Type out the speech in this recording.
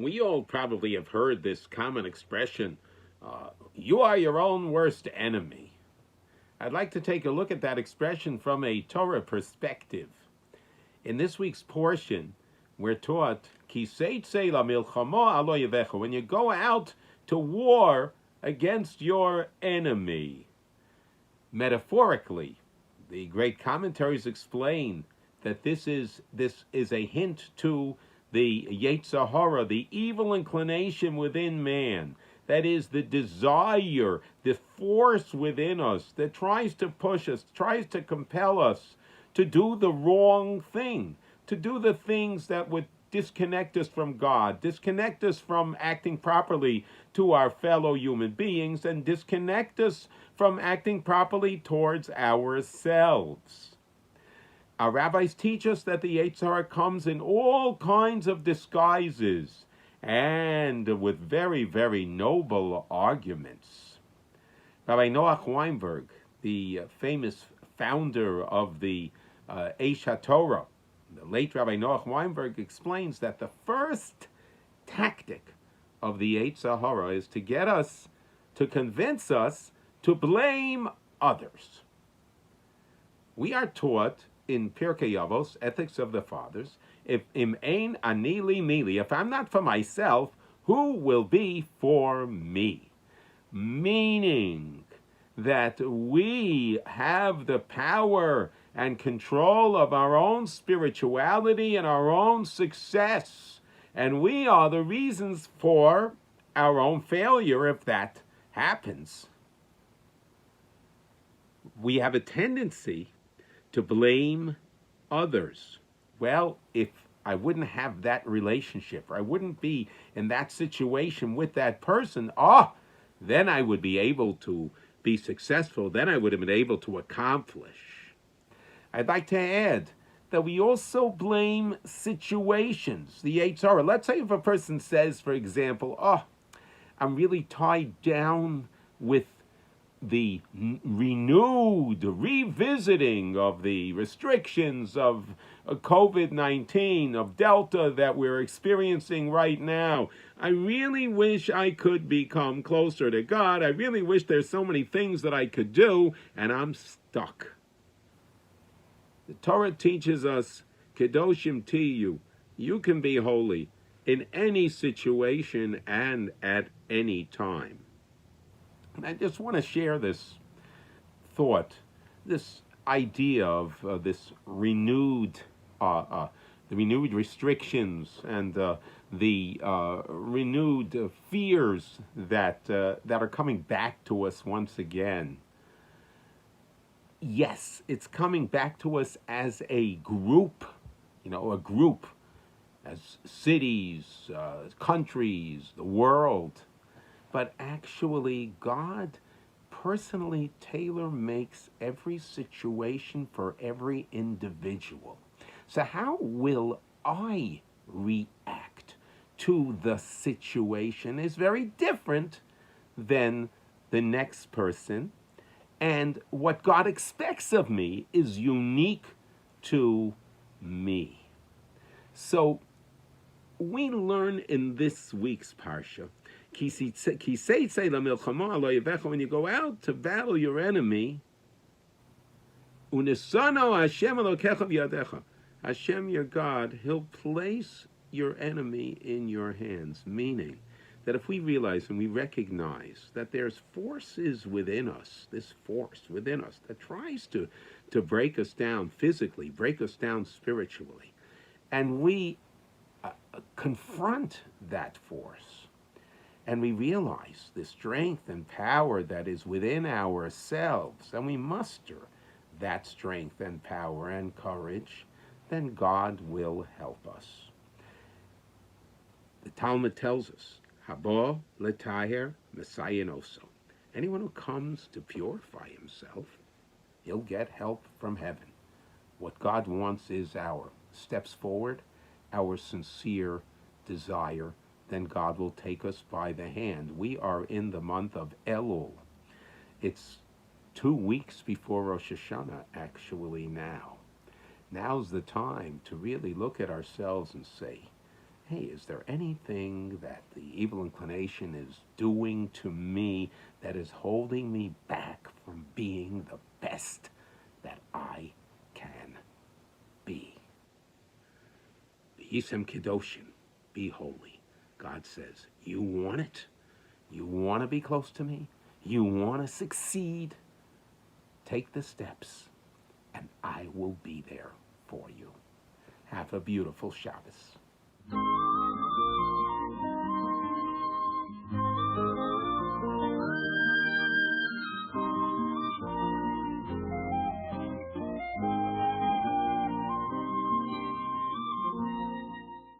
We all probably have heard this common expression, you are your own worst enemy. I'd like to take a look at that expression from a Torah perspective. In this week's portion, we're taught, Ki Seitzei la milchama alo yevecha, when you go out to war against your enemy. Metaphorically, the great commentaries explain that this is a hint to the Yetzer Hara, the evil inclination within man. That is the desire, the force within us that tries to push us, tries to compel us to do the wrong thing, to do the things that would disconnect us from God, disconnect us from acting properly to our fellow human beings, and disconnect us from acting properly towards ourselves. Our rabbis teach us that the Yetzer Hara comes in all kinds of disguises and with very, very noble arguments. Rabbi Noach Weinberg, the famous founder of the Eish HaTorah, the late Rabbi Noach Weinberg, explains that the first tactic of the Yetzer Hara is to get us, to convince us to blame others. We are taught in Pirkei Avos, Ethics of the Fathers, if im ein ani li mili, if I'm not for myself, who will be for me? Meaning that we have the power and control of our own spirituality and our own success, and we are the reasons for our own failure if that happens. We have a tendency to blame others. Well, if I wouldn't have that relationship, or I wouldn't be in that situation with that person, then I would be able to be successful, then I would have been able to accomplish. I'd like to add that we also blame situations, the Yetzer Hara. Let's say if a person says, for example, I'm really tied down with the renewed revisiting of the restrictions of COVID-19, of Delta that we're experiencing right now. I really wish I could become closer to God. I really wish there's so many things that I could do, and I'm stuck. The Torah teaches us, Kedoshim Tiyu, you can be holy in any situation and at any time. And I just want to share this thought, this idea of this renewed, the renewed restrictions and the renewed fears that are coming back to us once again. Yes, it's coming back to us as a group, as cities, countries, the world. But actually, God personally tailor-makes every situation for every individual. So how will I react to the situation is very different than the next person. And what God expects of me is unique to me. So we learn in this week's Parsha, when you go out to battle your enemy, Hashem, your God, He'll place your enemy in your hands. Meaning that if we realize and we recognize that there's forces within us, this force within us that tries to break us down physically, break us down spiritually, and we confront that force, and we realize the strength and power that is within ourselves, and we muster that strength and power and courage, then God will help us. The Talmud tells us, Habo letaher mesayinoso. Anyone who comes to purify himself, he'll get help from heaven. What God wants is our steps forward, our sincere desire, then God will take us by the hand. We are in the month of Elul. It's 2 weeks before Rosh Hashanah, actually now. Now's the time to really look at ourselves and say, hey, is there anything that the evil inclination is doing to me that is holding me back from being the best that I can be? Yisem Kedoshim, be holy. God says, you want it? You want to be close to me? You want to succeed? Take the steps, and I will be there for you. Have a beautiful Shabbos.